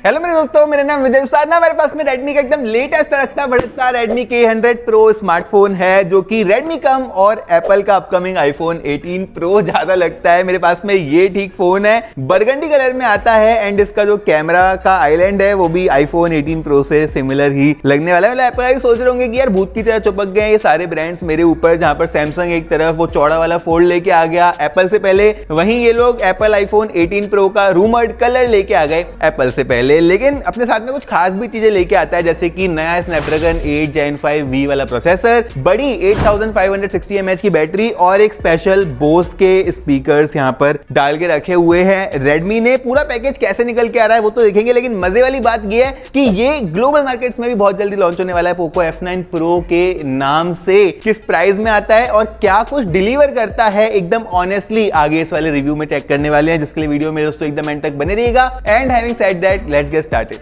Hello मेरे दोस्तों, मेरा नाम विजय साधना। हमारे पास में Redmi का एकदम लेटेस्ट रखता बढ़ता Redmi K100 Pro स्मार्टफोन है, जो कि Redmi कम और Apple का अपकमिंग iPhone 18 Pro ज्यादा लगता है। मेरे पास में ये ठीक फोन है, बरगंडी कलर में आता है एंड इसका जो कैमरा का आइलैंड है वो भी iPhone 18 Pro से सिमिलर ही लगने वाला है। मतलब एप्पल सोच रहे होंगे कि यार भूत की तरह चिपक गए ये सारे ब्रांड्स मेरे ऊपर, जहां पर सैमसंग एक तरफ वो चौड़ा वाला फोल्ड लेके आ गया एप्पल से पहले, वहीं ये लोग एप्पल iPhone 18 Pro का रूमर्ड कलर लेके आ गए एप्पल से पहले। लेकिन अपने साथ में कुछ खास भी चीजें लेके आता है, जैसे कि नया स्नैपड्रैगन 8 Gen 5V वाला प्रोसेसर, बड़ी 8560 mAh की बैटरी और एक स्पेशल बोस के स्पीकर्स यहाँ पर डाल के रखे हुए हैं रेडमी ने। पूरा पैकेज कैसे निकल के आ रहा है वो तो देखेंगे, लेकिन मजे वाली बात ये है कि ये ग्लोबल मार्केट्स में भी बहुत जल्दी लॉन्च होने वाला है पोको F9 Pro के नाम से। किस प्राइस में आता है और क्या कुछ डिलीवर करता है एकदम ऑनेस्टली आगे इस वाले रिव्यू में चेक करने वाले हैं, जिसके लिए वीडियो मेरे दोस्तों एकदम एंड तक बने रहिएगा। And having said that, let's get started.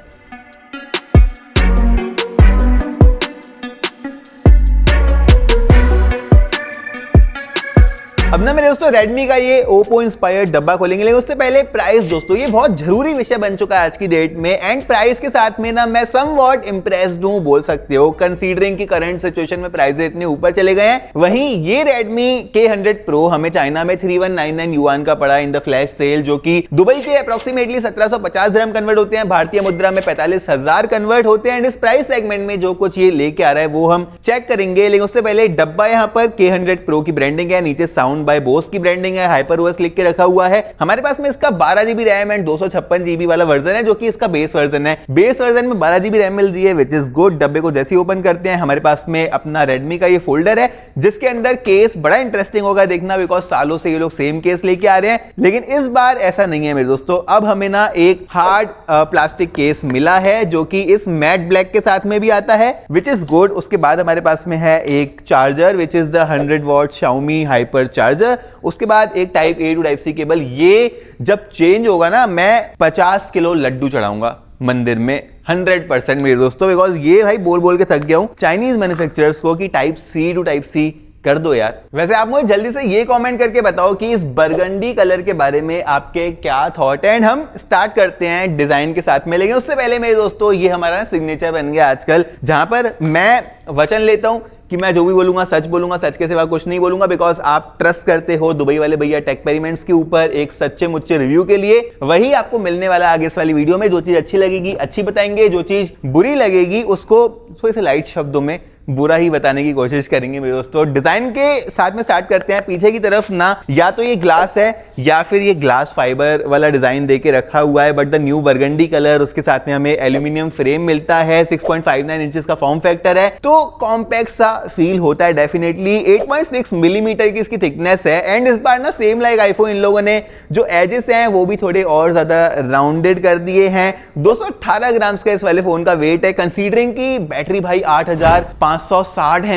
अब ना मेरे दोस्तों Redmi का ये ओप्पो इंस्पायर्ड डब्बा खोलेंगे, लेकिन उससे पहले प्राइस दोस्तों, ये बहुत जरूरी विषय बन चुका है आज की डेट में। एंड प्राइस के साथ में ना मैं समवॉट इंप्रेस्ड हूं बोल सकते हो, कंसीडरिंग की करंट सिचुएशन में प्राइस इतने ऊपर चले गए हैं। वहीं ये Redmi K100 Pro हमें चाइना में 3199 युआन का पड़ा इन द फ्लैश सेल, जो कि दुबई के अप्रोक्सीमेटली 1750 दिरहम कन्वर्ट होते हैं, भारतीय मुद्रा में 45,000 कन्वर्ट होते हैं। एंड इस प्राइस सेगमेंट में जो कुछ ये लेके आ रहा है वो हम चेक करेंगे, लेकिन उससे पहले डब्बा यहाँ पर K100 Pro की ब्रांडिंग है, नीचे साउंड बाय बोस की ब्रांडिंग है, हाइपरओएस लिख के रखा हुआ है। हमारे पास में इसका 12GB रैम एंड 256GB वाला वर्जन है, जो कि इसका बेस वर्जन है। बेस वर्जन में 12GB रैम मिल रही है, विच इज गुड। डब्बे को जैसे ही ओपन करते हैं हमारे पास में अपना Redmi का ये फोल्डर है, जिसके अंदर केस बड़ा इंटरेस्टिंग होगा देखना, बिकॉज सालों से ये लोग सेम केस लेके आ रहे हैं। लेकिन इस बार ऐसा नहीं है मेरे दोस्तों, अब हमें ना एक हार्ड प्लास्टिक केस मिला है, जो कि इस मैट ब्लैक के साथ में भी आता है, विच इज गुड। उसके बाद हमारे पास में है एक charger, which is the 100W Xiaomi hyper charger. उसके बाद एक type A to type C cable. ये जब चेंज होगा ना, मैं 50 किलो लड्डू चढ़ाऊंगा मंदिर में 100% मेरे दोस्तों, बिकॉज ये भाई बोल बोल के थक गया हूं चाइनीज मैन्युफैक्चरर्स को कि type C to type C कर दो यार। वैसे आप मुझे जल्दी से ये कमेंट करके बताओ कि इस बरगंडी कलर के बारे में आपके क्या थॉट है। एंड हम स्टार्ट करते हैं डिजाइन के साथ में, लेकिन उससे पहले मेरे दोस्तों ये हमारा सिग्नेचर बन गया आजकल, जहां पर मैं वचन लेता हूं कि मैं जो भी बोलूंगा सच बोलूंगा, सच के सिवा कुछ नहीं बोलूंगा, बिकॉज आप ट्रस्ट करते हो दुबई वाले भैया टेक्सपेरिमेंट्स के ऊपर एक सच्चे मुच्चे रिव्यू के लिए। वही आपको मिलने वाला आगे इस वाली वीडियो में। जो चीज अच्छी लगेगी अच्छी बताएंगे, जो चीज बुरी लगेगी उसको थोड़े से लाइट शब्दों में बुरा ही बताने की कोशिश करेंगे मेरे दोस्तों। डिजाइन के साथ में स्टार्ट करते हैं। पीछे की तरफ ना या तो ये ग्लास है या फिर ये ग्लास फाइबर वाला डिजाइन देके रखा हुआ है, but the new burgundy colour. उसके साथ में हमें एल्यूमिनियम फ्रेम मिलता है, 6.59 इंचेस का फॉर्म फैक्टर है, तो कॉम्पैक्ट सा फील होता है डेफिनेटली। 8.6 मिलीमीटर की इसकी थिकनेस है। एंड इस बार ना सेम लाइक आईफोन इन लोगों ने जो एजेस हैं वो भी थोड़े और ज्यादा राउंडेड कर दिए हैं। 218 ग्राम का इस वाले फोन का वेट है, कंसीडरिंग की बैटरी भाई 8560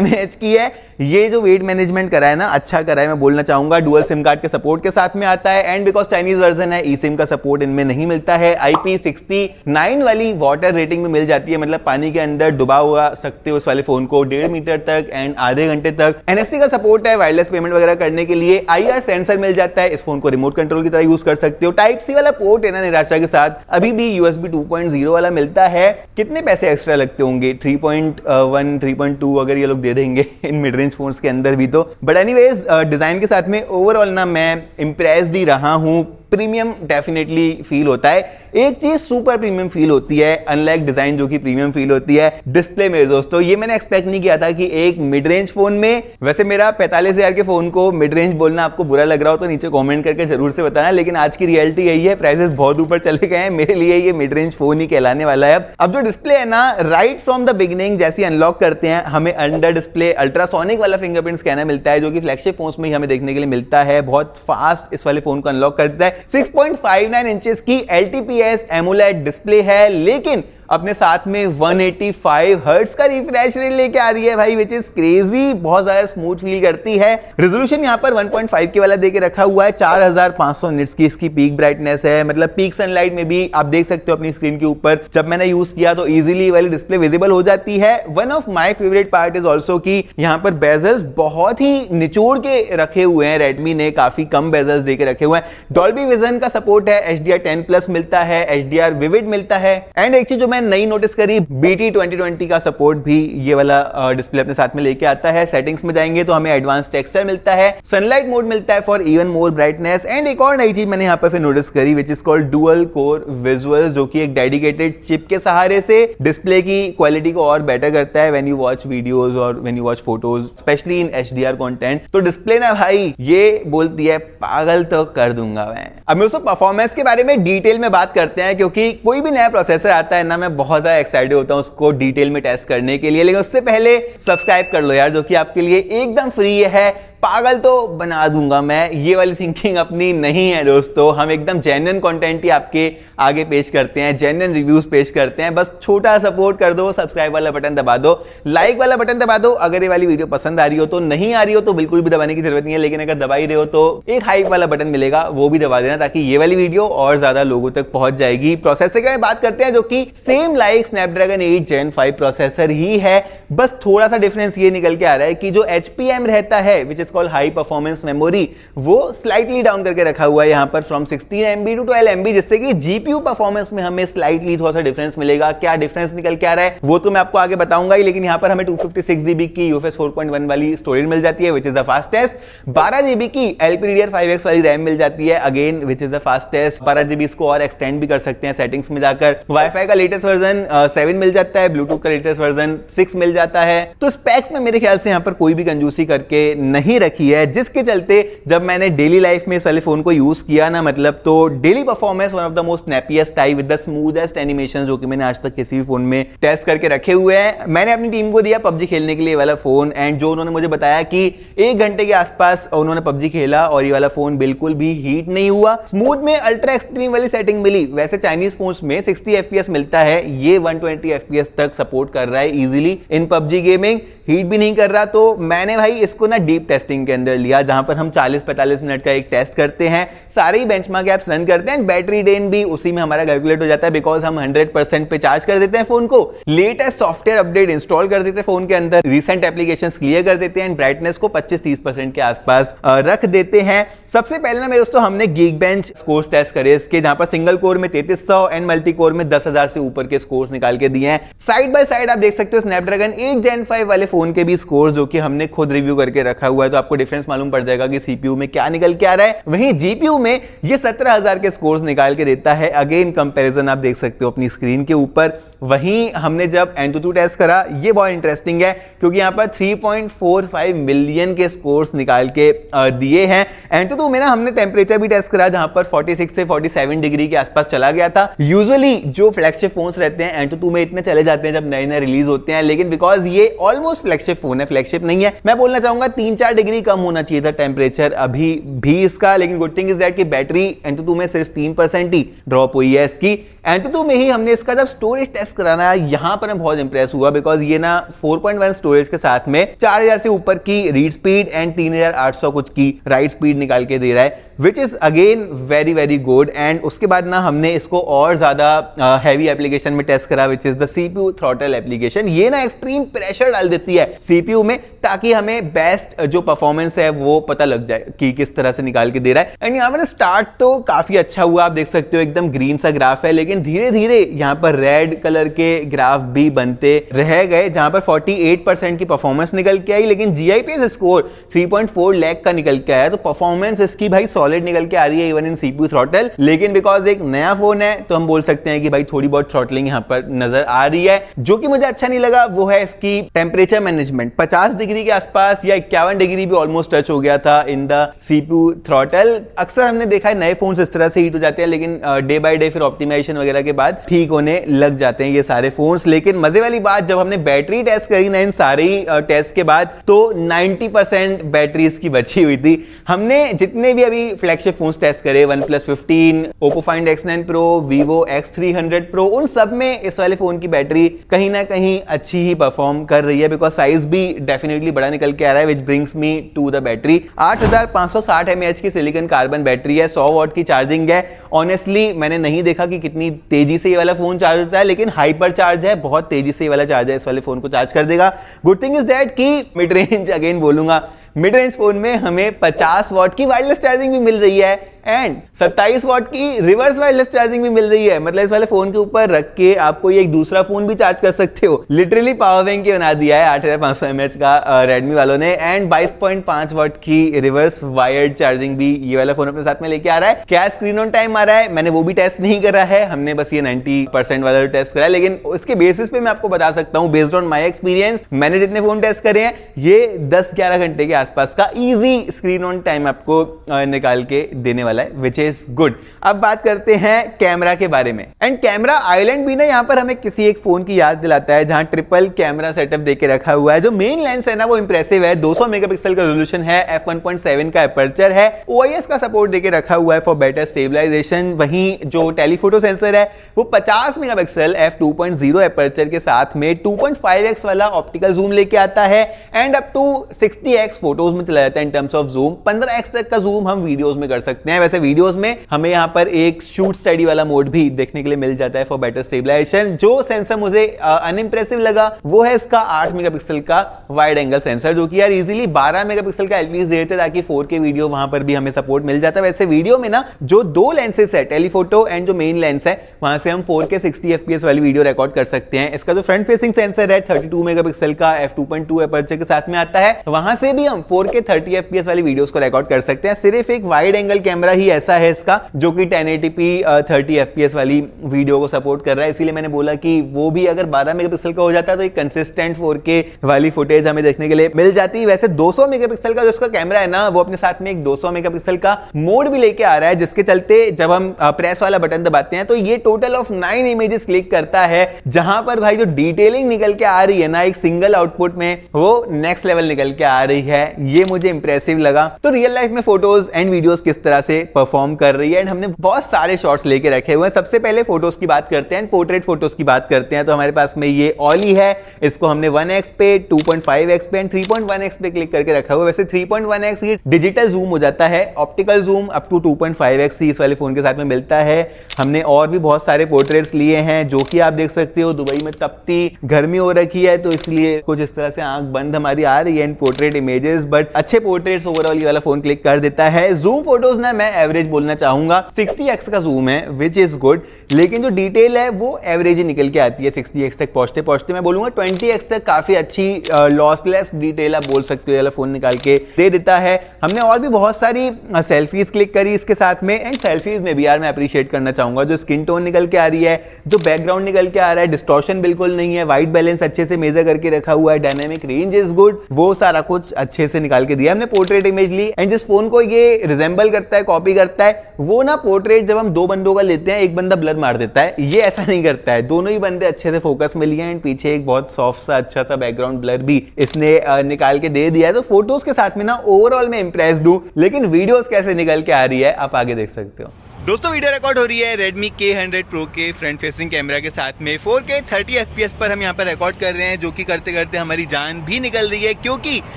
mAh की है। ये जो वेट मैनेजमेंट करा है ना, अच्छा करा है मैं बोलना चाहूंगा। डुअल सिम कार्ड के सपोर्ट के साथ में आता है, एंड बिकॉज चाइनीज वर्जन है ई सिम का सपोर्ट इनमें नहीं मिलता है। IP69 वाली वाटर रेटिंग में मिल जाती है, मतलब पानी के अंदर डुबा हुआ सकते हो इस वाले फोन को 1.5 मीटर तक एंड आधे घंटे तक। NFC का सपोर्ट है वायरलेस पेमेंट वगैरह करने के लिए। IR सेंसर मिल जाता है, इस फोन को रिमोट कंट्रोल की तरह यूज कर सकते हो। टाइप C वाला पोर्ट है ना निराशा के साथ, अभी भी USB 2.0 वाला मिलता है। कितने पैसे एक्स्ट्रा लगते होंगे, 3.1 3.2 अगर ये लोग दे देंगे इन मिड रेंज फोन्स के अंदर भी तो। बट एनीवेज डिजाइन के साथ में ओवरऑल ना मैं इंप्रेस्ड ही रहा हूं। प्रीमियम डेफिनेटली फील होता है, एक चीज सुपर प्रीमियम फील होती है, अनलाइक डिजाइन जो कि प्रीमियम फील होती है। डिस्प्ले मेरे दोस्तों, ये मैंने एक्सपेक्ट नहीं किया था कि एक मिड रेंज फोन में, वैसे मेरा 45,000 के फोन को मिड रेंज बोलना आपको बुरा लग रहा हो तो नीचे कमेंट करके जरूर से बताना, लेकिन आज की रियलिटी यही है, प्राइसेस बहुत ऊपर चले गए हैं। मेरे लिए ये मिड रेंज फोन ही कहलाने वाला है। अब जो डिस्प्ले है ना, राइट फ्रॉम द बिगिनिंग जैसे अनलॉक करते हैं हमें अंडर डिस्प्ले अल्ट्रासोनिक वाला फिंगरप्रिंट स्कैनर मिलता है, जो कि फ्लैगशिप फोन्स में ही हमें देखने के लिए मिलता है। बहुत फास्ट इस वाले फोन को अनलॉक कर देता है। 6.59 इंचेस की LTPS एमोलेड डिस्प्ले है, लेकिन अपने साथ में 185 हर्ट्ज का रिफ्रेश रेट लेके आ रही है भाई, विच इज क्रेजी, बहुत ज्यादा स्मूथ फील करती है। रेजोल्यूशन यहाँ पर 1.5 के वाला देके रखा हुआ है, 4500 निट्स की इसकी पीक ब्राइटनेस है, मतलब पीक सनलाइट में भी आप देख सकते हो अपनी स्क्रीन के ऊपर जब मैंने यूज किया तो इजीली वाली डिस्प्ले विजिबल हो जाती है। One of my favourite part is also कि यहाँ पर बेजल्स बहुत ही निचोड़ के रखे हुए हैं, रेडमी ने काफी कम बेजल्स देके रखे हुए हैं। डॉल्बी विजन का सपोर्ट है, HDR10+ मिलता है, HDR विविड मिलता है, एंड एक चीज जो मैं नई नोटिस करी, BT 2020 का सपोर्ट भी ये वाला डिस्प्ले अपने साथ में लेके आता है। सेटिंग्स में जाएंगे तो हमें एडवांस टेक्सचर मिलता है, सनलाइट मोड मिलता है for even more brightness, and एक और नई चीज मैंने यहाँ पर फिर नोटिस करी which is called dual core visuals, जो कि एक डेडिकेटेड चिप के सहारे से डिस्प्ले की क्वालिटी को और बेटर करता है व्हेन यू वॉच वीडियोस और when you watch photos, specially in HDR content. तो डिस्प्ले ना भाई ये बोलती है पागल तो कर दूंगा मैं। अब दोस्तों परफॉर्मेंस के बारे में डिटेल में बात करते हैं, क्योंकि कोई भी नया प्रोसेसर आता है ना, मैं बहुत ज्यादा एक्साइटेड होता हूं उसको डिटेल में टेस्ट करने के लिए, लेकिन उससे पहले सब्सक्राइब कर लो यार, जो कि आपके लिए एकदम फ्री है। पागल तो बना दूंगा मैं, ये वाली थिंकिंग अपनी नहीं है दोस्तों। हम एकदम जेन्युइन कंटेंट ही आपके आगे पेश करते हैं, जेन्युइन रिव्यूज पेश करते हैं। बस छोटा सपोर्ट कर दो, सब्सक्राइब वाला बटन दबा दो, लाइक वाला बटन दबा दो। अगर ये वाली वीडियो पसंद आ रही हो तो, नहीं आ रही हो तो बिल्कुल भी दबाने की जरूरत नहीं है, लेकिन अगर दबा ही रहे हो तो एक हाइप वाला बटन मिलेगा, वो भी दबा देना, ताकि ये वाली वीडियो और ज्यादा लोगों तक पहुंच जाएगी। प्रोसेसर की बात करते हैं, जो कि same like Snapdragon 8 Gen 5 processor ही है, बस थोड़ा सा डिफरेंस ये निकल के आ रहा है कि जो HPM रहता है which is called high performance memory, वो स्लाइटली डाउन करके रखा हुआ है यहाँ पर फ्रॉम 16 MB टू 12 MB, जिससे कि GPU परफॉर्मेंस में हमें स्लाइटली थोड़ा सा डिफरेंस मिलेगा। क्या डिफरेंस निकल के आ रहा है वो तो मैं आपको आगे बताऊंगा ही, लेकिन यहाँ पर हमें 256 GB की UFS 4.1 वाली स्टोरेज मिल जाती है विच इज द फास्टेस्ट, 12 GB की LPDDR5X वाली रैम मिल जाती है again which is the fastest. 12 GB इसको और एक्सटेंड भी कर सकते हैं सेटिंग्स में जाकर। वाईफाई का लेटेस्ट वर्जन 7 मिल जाता है, ब्लूटूथ का लेटेस्ट वर्जन 6 मिल जाता है। तो स्पेक्स में मेरे ख्याल से यहाँ पर कोई भी कंजूसी करके नहीं रखी है, जिसके चलते जब मैंने डेली लाइफ में इस वाले फोन को यूज किया ना, मतलब तो daily performance one of the most snappiest type with the smoothest animation जो कि मैंने आज तक किसी भी फोन में टेस्ट करके रखे हुए हैं। मैंने अपनी टीम को दिया PUBG खेलने के लिए वाला फोन, एंड जो उन्होंने मुझे बताया कि 1 घंटे के आसपास उन्होंने PUBG खेला और ये वाला फोन बिल्कुल भी हीट नहीं हुआ। स्मूथ में अल्ट्रा एक्सट्रीम वाली सेटिंग मिली, वैसे चाइनीज फोन्स में 60 FPS मिलता है, ये 120 FPS तक सपोर्ट कर रहा है इजीली इन PUBG गेमिंग, हीट भी नहीं कर रहा। तो मैंने भाई इसको ना डीप टेस्टिंग के अंदर लिया, जहां पर हम 40-45 मिनट का एक टेस्ट करते हैं, सारे ही बेंचमार्क ऐप्स रन करते हैं, बैटरी ड्रेन भी उसी में हमारा कैलकुलेट हो जाता है, बिकॉज हम 100% पे चार्ज कर देते हैं फोन को, लेटेस्ट सॉफ्टवेयर अपडेट इंस्टॉल कर देते हैं फोन के अंदर, रिसेंट एप्लीकेशंस क्लियर कर देते हैं, ब्राइटनेस को 25-30% के आसपास रख देते हैं। सबसे पहले ना मेरे दोस्तों हमने Geekbench स्कोर्स टेस्ट करे इसके, जहां पर सिंगल कोर में 3300 एंड मल्टी कोर में 10,000 से ऊपर के स्कोर्स निकाल के दिए हैं। साइड बाय साइड आप देख सकते हो स्नैपड्रैगन 8 Gen 5 वाले फोन के भी स्कोर्स, जो कि हमने खुद रिव्यू करके रखा हुआ है, तो आपको डिफरेंस मालूम पड़ जाएगा कि CPU में क्या निकल के आ रहा है। वहीं GPU में ये 17,000 के स्कोर्स निकाल के देता है, अगेन कंपैरिजन आप देख सकते हो अपनी स्क्रीन के ऊपर। वहीं हमने जब AnTuTu टेस्ट करा, ये बहुत इंटरेस्टिंग है क्योंकि यहाँ पर 3.45 मिलियन के स्कोर्स निकाल के दिए हैं। AnTuTu में ना हमने टेम्परेचर भी टेस्ट करा, जहां पर 46 से 47 डिग्री के आसपास चला गया था। यूजुअली जो फ्लैगशिप फोन्स रहते हैं AnTuTu में इतने चले जाते हैं जब नए नए रिलीज होते हैं, लेकिन बिकॉज ये ऑलमोस्ट फ्लैगशिप फोन है, फ्लैगशिप नहीं है, मैं बोलना चाहूंगा 3-4 डिग्री कम होना चाहिए था टेम्परेचर अभी भी इसका। लेकिन गुड थिंग इज दैट कि बैटरी AnTuTu में सिर्फ 3% ही ड्रॉप हुई है इसकी। AnTuTu में ही हमने इसका जब स्टोरेज टेस्ट कराना है, यहां पर मैं बहुत इंप्रेस हुआ, बिकॉज ये ना 4.1 स्टोरेज के साथ में 4000 से ऊपर की रीड स्पीड एंड 3800 कुछ की राइट स्पीड निकाल के दे रहा है, which is again very very good. And उसके बाद ना हमने इसको और ज्यादा हैवी एप्लीकेशन में टेस्ट करा, विच is the CPU throttle application. ये ना एक्सट्रीम प्रेशर डाल देती है CPU में, ताकि हमें बेस्ट जो परफॉर्मेंस है वो पता लग जाए कि किस तरह से निकाल के दे रहा है। एंड यहाँ पर स्टार्ट तो काफी अच्छा हुआ, आप देख सकते हो एकदम ग्रीन सा ग्राफ है, लेकिन धीरे धीरे यहाँ पर रेड कलर के ग्राफ भी बनते रह गए, जहां पर 48% की परफॉर्मेंस निकल के आई, लेकिन GIPS स्कोर 3.4 लाख का निकल के आया। तो परफॉर्मेंस इसकी भाई सॉलिड निकल के आ रही है इवन इन CPU थ्रॉटल, लेकिन बिकॉज एक नया फोन है तो हम बोल सकते हैं कि भाई थोड़ी बहुत थ्रॉटलिंग यहाँ पर नजर आ रही है। जो कि मुझे अच्छा नहीं लगा वो है इसकी टेम्परेचर मैनेजमेंट। 50 डिग्री के आसपास या 51 डिग्री भी ऑलमोस्ट टच हो गया था इन द CPU थ्रॉटल। अक्सर हमने देखा है नए फोन इस तरह से हीट हो जाते हैं, लेकिन डे बाय डे फिर ऑप्टिमाइजेशन वगैरह के बाद ठीक होने लग जाते हैं ये सारे फोन्स। लेकिन मजे वाली बात, जब हमने बैटरी टेस्ट करी ना इन सारी टेस्ट के बाद, तो 90% बैटरी इसकी बची हुई थी। हमने जितने भी अभी फ्लैगशिप फोन्स टेस्ट करें, OnePlus 15, Oppo Find X9 Pro, Vivo X300 Pro, उन सब में इस वाले फोन की बैटरी कहीं ना कहीं अच्छी ही परफॉर्म कर रही है, बिकॉज साइज भी डेफिनेटली बड़ा निकल के आ रहा है, which brings me to the battery. 8560 mAh की सिलिकॉन कार्बन बैटरी है, 100 वॉट की चार्जिंग है। ऑनेस्टली मैंने नहीं देखा कि कितनी तेजी से ये वाला फोन चार्ज होता है, लेकिन हाइपर चार्ज है, बहुत तेजी से ये वाला चार्जर इस वाले फोन को चार्ज कर देगा। गुड थिंग इज दैट कि मिड रेंज, अगेन बोलूंगा, मिड रेंज फोन में हमें 50 वॉट की वायरलेस चार्जिंग भी मिल रही है एंड 27 वॉट की रिवर्स वायरलेस चार्जिंग भी मिल रही है। मतलब इस वाले फोन के ऊपर रख के आप कोई एक दूसरा फोन भी चार्ज कर सकते हो। लिटरली पावर बैंक ही बना दिया है 8500 mAh का रेडमी वालों ने, एंड 22.5 वॉट की रिवर्स वायर्ड चार्जिंग भी ये वाला फोन अपने साथ में लेके आ रहा है। क्या स्क्रीन ऑन टाइम आ रहा है, मैंने वो भी टेस्ट नहीं करा है, हमने बस ये 90% वाला टेस्ट करा है, लेकिन उसके बेसिस पे मैं आपको बता सकता हूँ, बेस्ड ऑन माई एक्सपीरियंस, मैंने जितने फोन टेस्ट करे हैं, ये 10-11 घंटे के आसपास का इजी स्क्रीन ऑन टाइम आपको निकाल के देने वाला है, विच इज गुड। अब बात करते हैं कैमरा के बारे में, एंड कैमरा आइलैंड भी ना यहाँ पर हमें किसी एक फोन की याद दिलाता है, जहां ट्रिपल कैमरा सेटअप देके रखा हुआ है। जो मेन लेंस है ना वो इंप्रेसिव है, 200 मेगापिक्सल का रेजोल्यूशन है, f1.7 का एपर्चर है, OIS का सपोर्ट देके रखा हुआ है फॉर बेटर स्टेबलाइजेशन। वहीं जो टेलीफोटो सेंसर है वो 50 मेगापिक्सल f2.0 एपर्चर के साथ में 2.5x वाला ऑप्टिकल जूम लेके आता है, and up to 60x photos में चला जाता है in terms of zoom. 15x तक का जूम हम वीडियोस में कर सकते हैं। वैसे वीडियोस में हमें यहां पर एक शूट स्टडी वाला मोड भी देखने के लिए मिल जाता है फॉर बेटर स्टेबलाइजेशन। जो सेंसर मुझे अनइंप्रेसिव लगा वो है इसका 8 मेगापिक्सल का वाइड एंगल सेंसर, जो कि यार इजीली 12 मेगापिक्सल का एटलीस्ट देते ताकि 4K वीडियो वहां पर भी हमें सपोर्ट मिल जाता है। वैसे वीडियो में ना जो दो लेंसेज है, टेलीफोटो एंड जो मेन लेंस है, वहां से हम 4K 60 FPS वाली वीडियो रिकॉर्ड कर सकते हैं। इसका जो फ्रंट फेसिंग सेंसर है 32 मेगापिक्सल का f2.2 एपर्चर के साथ में आता है, वहां से भी हम 4K 30 FPS वाली वीडियोस को रिकॉर्ड कर सकते हैं। सिर्फ एक वाइड एंगल कैमरा ही ऐसा है इसका जो कि 1080p 30 FPS वाली वीडियो को सपोर्ट कर रहा है, इसीलिए मैंने बोला कि वो भी अगर 12 मेगापिक्सल का हो जाता तो एक कंसिस्टेंट 4K वाली फुटेज हमें देखने के लिए मिल जाती। वैसे 200 मेगापिक्सल का जो इसका कैमरा है ना, वो अपने साथ में एक 200 मेगापिक्सल का मोड भी लेके आ रहा है, जिसके चलते जब हम प्रेस वाला बटन दबाते हैं तो ये टोटल ऑफ 9 इमेजेस क्लिक करता है, जहां पर भाई जो डिटेलिंग निकल के आ रही है ना एक सिंगल आउटपुट में, वो नेक्स्ट लेवल निकल के आ रही है। ये मुझे इंप्रेसिव लगा। तो रियल लाइफ में फोटोज एंड वीडियोस किस तरह से परफॉर्म कर रही है, एंड हमने बहुत सारे शॉट्स लेके रखे हुए हैं। सबसे पहले फोटोज की बात करते हैं, पोर्ट्रेट फोटोज की बात करते हैं। तो हमारे पास में ये ऑली है, इसको हमने 1x पे, 2.5x पे एंड 3.1x पे क्लिक करके रखा हुआ है। वैसे 3.1x ये डिजिटल जूम हो जाता है, optical zoom up to 2.5x ही इस वाले फोन के साथ में मिलता है। हमने और भी बहुत सारे पोर्ट्रेट्स लिए हैं, जो कि आप देख सकते हो दुबई में तपती गर्मी हो रखी है, तो इसलिए कुछ इस तरह से आंख बंद हमारी आ रही है इन पोर्ट्रेट इमेजेस, बट अच्छे पोर्ट्रेट्स ओवरऑल ये वाला फोन क्लिक कर देता है। जूम फोटोज ना मैं एवरेज बोलना चाहूंगा, 60x का जूम है विच इज गुड, लेकिन जो डिटेल है वो एवरेज ही निकल के आती है। 60x तक पहुंचते पहुंचते मैं बोलूंगा 20x तक काफी अच्छी लॉसलेस डिटेल आप बोल सकते हो वाला फोन निकाल के दे देता है। हमने और भी बहुत सारी सेल्फीज क्लिक करी इसके साथ में, एंड सेल्फीज में भी यार मैं अप्रिशिएट करना चाहूंगा जो स्किन टोन निकल के आ रही है, जो बैकग्राउंड निकल के आ रहा है, डिस्टॉर्शन बिल्कुल नहीं है, व्हाइट बैलेंस अच्छे से मेजर करके रखा हुआ है, डायनामिक रेंज इज गुड, वो सारा कुछ अच्छे से निकाल के दिया। हमने पोर्ट्रेट इमेज ली, एंड जिस फोन को ये रिजेंबल करता है, कॉपी करता है, वो ना पोर्ट्रेट जब हम दो बंदों का लेते हैं एक बंदा ब्लर मार देता है, ये ऐसा नहीं करता है। दोनों ही बंदे अच्छे से फोकस में लिए हैं, एंड पीछे एक बहुत सॉफ्ट सा अच्छा सा बैकग्राउंड ब्लर भी इसने निकाल के दे दिया है। तो फोटोज के साथ में ना ओवरऑल में इंप्रेस्ड हूं, लेकिन वीडियोस कैसे निकल के आ रही है आप आगे देख सकते हो। दोस्तों वीडियो रिकॉर्ड हो रही है Redmi K100 Pro के फ्रंट फेसिंग कैमरा के साथ में 4K 30 FPS पर हम यहाँ पर रिकॉर्ड कर रहे हैं, जो कि करते करते हमारी जान भी निकल रही है, क्योंकि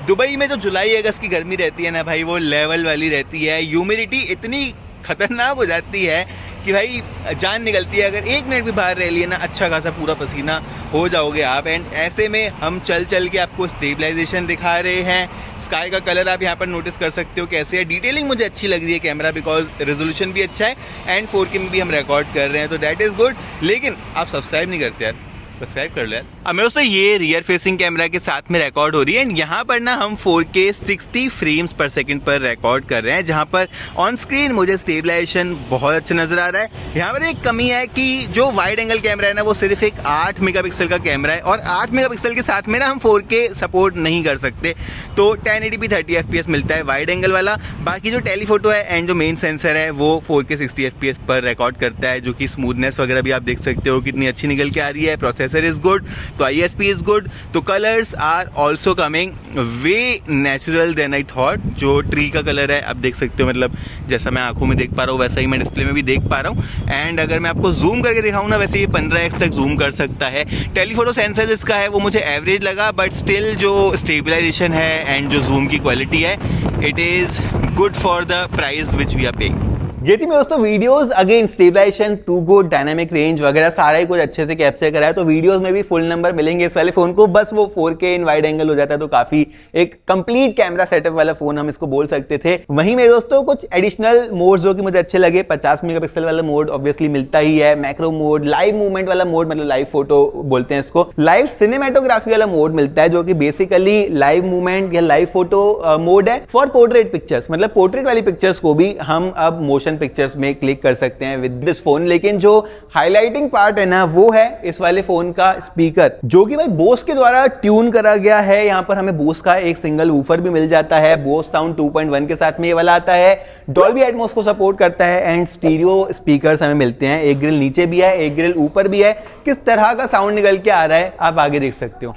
दुबई में जो जुलाई अगस्त की गर्मी रहती है ना भाई, वो लेवल वाली रहती है। ह्यूमिडिटी इतनी खतरनाक हो जाती है कि भाई जान निकलती है। अगर एक मिनट भी बाहर रह लिए ना, अच्छा खासा पूरा पसीना हो जाओगे आप। एंड ऐसे में हम चल चल के आपको स्टेबलाइजेशन दिखा रहे हैं। स्काई का कलर आप यहाँ पर नोटिस कर सकते हो कैसे है। डिटेलिंग मुझे अच्छी लग रही है कैमरा, बिकॉज रेजोल्यूशन भी अच्छा है एंड 4K में भी हम रिकॉर्ड कर रहे हैं, तो दैट इज़ गुड। लेकिन आप सब्सक्राइब नहीं करते यार, सब्सक्राइब कर लो यार। अब मेरे से ये रियर फेसिंग कैमरा के साथ में रिकॉर्ड हो रही है, एंड यहाँ पर ना हम 4K 60 फ्रेम्स पर सेकंड पर रिकॉर्ड कर रहे हैं, जहाँ पर ऑन स्क्रीन मुझे स्टेबलाइजेशन बहुत अच्छा नजर आ रहा है। यहाँ पर एक कमी है कि जो वाइड एंगल कैमरा है ना, वो सिर्फ एक 8 मेगापिक्सल का कैमरा है, और 8 मेगापिक्सल के साथ में ना हम 4K सपोर्ट नहीं कर सकते, तो 1080p 30 FPS मिलता है वाइड एंगल वाला। बाकी जो टेलीफोटो है एंड जो मेन सेंसर है वो 4K 60 FPS पर रिकॉर्ड करता है, जो कि स्मूथनेस वगैरह भी आप देख सकते हो कितनी अच्छी निकल के आ रही है। प्रोसेसर प्रोसेसर इज गुड, तो ISP इज गुड, तो colours are also coming way natural than I thought. जो ट्री का कलर है आप देख सकते हो, मतलब जैसा मैं आंखों में देख पा रहा हूँ वैसा ही मैं डिस्प्ले में भी देख पा रहा हूँ। एंड अगर मैं आपको जूम करके दिखाऊँ ना, वैसे ये 15x तक जूम कर सकता है। टेलीफोटो सेंसर इसका है वो मुझे एवरेज लगा, बट स्टिल जो स्टेबलाइजेशन है एंड जो जूम की क्वालिटी है, it is good for the price which we are paying. ये थी मेरे दोस्तों videos. Again stabilisation, too good, dynamic range वगैरह सारा ही कुछ अच्छे से कैप्चर करा है, तो वीडियोस में भी फुल नंबर मिलेंगे इस वाले फोन को। बस वो 4K इन वाइड एंगल हो जाता है तो काफी एक कंप्लीट कैमरा सेटअप वाला फोन हम इसको बोल सकते थे। वहीं मेरे दोस्तों कुछ एडिशनल मोड्स जो कि मुझे अच्छे लगे, 50 मेगापिक्सल वाला मोड ऑब्वियसली मिलता ही है, मैक्रो मोड, लाइव मूवमेंट वाला मोड, मतलब लाइव फोटो बोलते हैं इसको, लाइव सिनेमेटोग्राफी वाला मोड मिलता है जो कि बेसिकली लाइव मूवमेंट या लाइव फोटो मोड है फॉर पोर्ट्रेट पिक्चर्स। मतलब पोर्ट्रेट वाली पिक्चर्स को भी हम अब मोशन पिक्चर्स में क्लिक कर सकते हैं विद दिस फोन। लेकिन जो हाईलाइटिंग पार्ट है ना, वो है इस वाले फोन का स्पीकर, जो कि भाई बोस के द्वारा ट्यून करा गया है। यहाँ पर हमें बोस का एक सिंगल वूफर भी मिल जाता है, बोस साउंड 2.1 के साथ में ये वाला आता है, डॉल्बी एटमॉस को सपोर्ट करता है एंड स्टीरियो स्पीकर्स हमें मिलते हैं। एक ग्रिल नीचे भी है, एक ग्रिल ऊपर भी है। किस तरह का साउंड निकल के आ रहा है आप आगे देख सकते हो।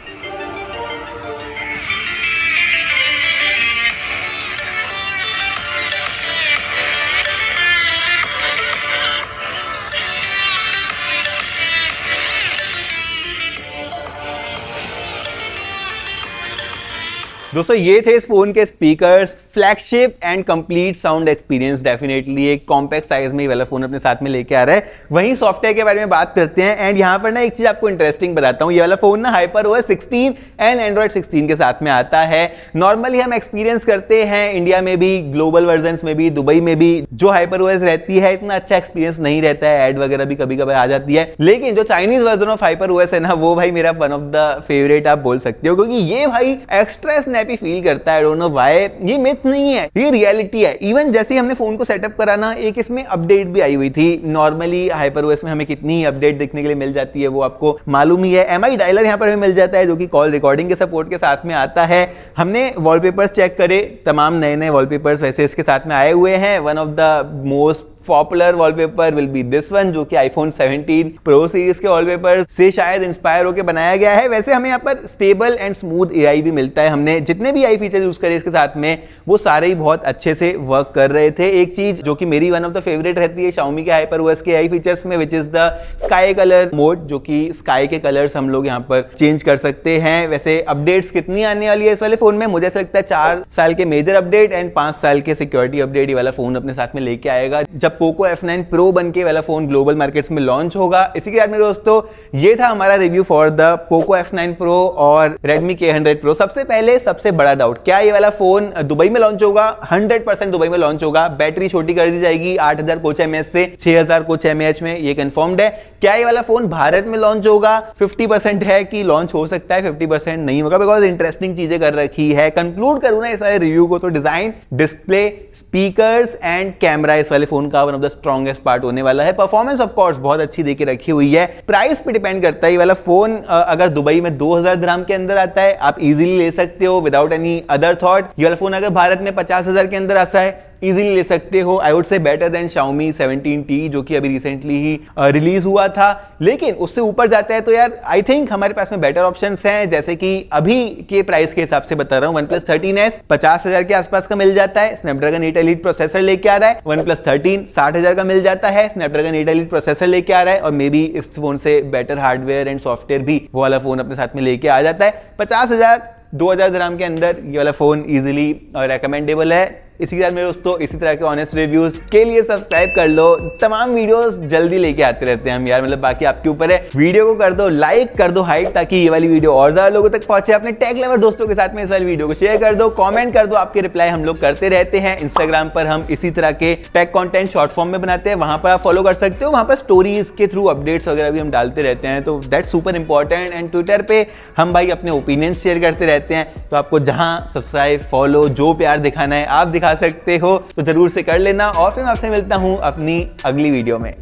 दोस्तों ये थे इस फोन के speakers, flagship and complete sound experience. Definitely एक कॉम्पैक्ट साइज में ये वाला फोन अपने साथ में लेके आ रहा है। वहीं सॉफ्टवेयर के बारे में बात करते हैं एंड यहाँ पर ना एक चीज आपको इंटरेस्टिंग बताता हूँ। ये वाला फोन ना HyperOS 16 एंड Android 16 के साथ में आता है। नॉर्मली हम एक्सपीरियंस करते हैं इंडिया में भी, ग्लोबल वर्जन में भी, दुबई में भी, जो HyperOS रहती है इतना अच्छा एक्सपीरियंस नहीं रहता है, एड वगैरह भी कभी कभी आ जाती है। लेकिन जो चाइनीज वर्जन ऑफ HyperOS है ना, वो भाई मेरा वन ऑफ द फेवरेट आप बोल सकते हो, क्योंकि ये भाई एक्स्ट्रा स्नैपी फील करता है। आई डोंट नो व्हाई, ये मिथ नहीं है, ये रियलिटी है। इवन जैसे ही हमने फोन को सेटअप करा ना, एक इसमें अपडेट भी आई हुई थी। नॉर्मली HyperOS में हमें कितनी अपडेट देखने के लिए मिल जाती है वो आपको मालूम ही है। MI डायलर यहाँ पर हमें मिल जाता है जो कि कॉल रिकॉर्डिंग के सपोर्ट के साथ में आता है। हमने वॉलपेपर्स चेक करे, तमाम नए नए वॉलपेपर्स वैसे इसके साथ में आए हुए हैं। One of the most popular wallpaper will be this one, जो कि iPhone 17 Pro सीरीज के वॉलपेपर से शायद इंस्पायर होकर बनाया गया है। वैसे हमें यहाँ पर स्टेबल एंड स्मूथ AI भी मिलता है। हमने जितने भी AI फीचर यूज करे इसके साथ में, वो सारे ही बहुत अच्छे से वर्क कर रहे थे। एक चीज जो कि मेरी वन ऑफ द फेवरेट रहती है Xiaomi के HyperOS के AI फीचर्स में, विच is the sky colour mode, जो कि स्काई के कलर्स हम लोग यहाँ पर चेंज कर सकते हैं। वैसे अपडेट्स कितनी आने वाली है इस वाले फोन में, मुझे ऐसा लगता है 4 साल के मेजर अपडेट एंड 5 साल के सिक्योरिटी अपडेट ये वाला फोन अपने साथ में लेके आएगा जब पोको F9 Pro बन के वाला फोन ग्लोबल मार्केट्स में लॉन्च होगा। इसी के साथ मेरे दोस्तों ये था हमारा review for the Poco F9 Pro और Redmi K100 Pro। सबसे पहले सबसे बड़ा डाउट, क्या ये वाला फोन दुबई में लॉन्च होगा? 100% दुबई में लॉन्च होगा। बैटरी छोटी कर दी जाएगी 8000 कोच mAh से 6000 कोच mAh में, ये कंफर्म्ड है। क्या ये वाला फोन भारत में लॉन्च होगा? 50% है कि लॉन्च हो सकता है, 50% नहीं होगा, बिकॉज इंटरेस्टिंग चीजें कर रखी है। कंक्लूड करूं ना इस वाले रिव्यू को, तो design, display, speakers and camera इस वाले फोन का one of the strongest part होने वाला है। परफॉर्मेंस ऑफ कोर्स बहुत अच्छी देके रखी हुई है। प्राइस पे डिपेंड करता है। ये वाला फोन अगर दुबई में 2000 दिरहम के अंदर आता है, आप इजीली ले सकते हो विदाउट एनी अदर थॉट। ये वाला फोन अगर भारत में 50,000 के अंदर आता है, इजीली ले सकते हो। I would say better than Xiaomi 17T जो कि अभी रिसेंटली ही रिलीज हुआ था। लेकिन उससे ऊपर जाता है तो यार आई थिंक हमारे पास में बेटर ऑप्शंस हैं, जैसे कि अभी के प्राइस के हिसाब से बता रहा हूं। OnePlus 13S 50,000 के आसपास का मिल जाता है, स्नैपड्रैगन 8 Elite प्रोसेसर लेके आ रहा है। OnePlus 13 60,000 का मिल जाता है, स्नैपड्रैगन 8 Elite प्रोसेसर लेके आ रहा है, और मे बी इस फोन से बेटर हार्डवेयर एंड सॉफ्टवेयर भी वो वाला फोन अपने साथ में लेके आ जाता है। 50,000 2000 दिरहम के अंदर ये वाला फोन इजीली रेकमेंडेबल है। इसी के साथ मेरे दोस्तों इसी तरह के ऑनेस्ट रिव्यूज के लिए सब्सक्राइब कर लो। तमाम वीडियोस जल्दी लेके आते रहते हैं हम यार, मतलब बाकी आपके ऊपर है। वीडियो को कर दो लाइक, कर दो हाइप, ताकि ये वाली वीडियो और ज्यादा लोगों तक पहुंचे। अपने टेक लवर दोस्तों के साथ में इस वाली वीडियो को शेयर कर दो, कमेंट कर दो, आपके रिप्लाई हम लोग करते रहते हैं। इंस्टाग्राम पर हम इसी तरह के टेक कंटेंट शॉर्ट फॉर्म में बनाते हैं, वहां पर आप फॉलो कर सकते हो। वहां पर स्टोरीज के थ्रू अपडेट्स वगैरह भी हम डालते रहते हैं, तो that's super important. And Twitter पे हम भाई अपने ओपिनियंस शेयर करते रहते हैं, तो आपको जहां सब्सक्राइब, फॉलो, जो प्यार दिखाना है आप दिखा सकते हो, तो जरूर से कर लेना। और फिर मैं आपसे मिलता हूं अपनी अगली वीडियो में।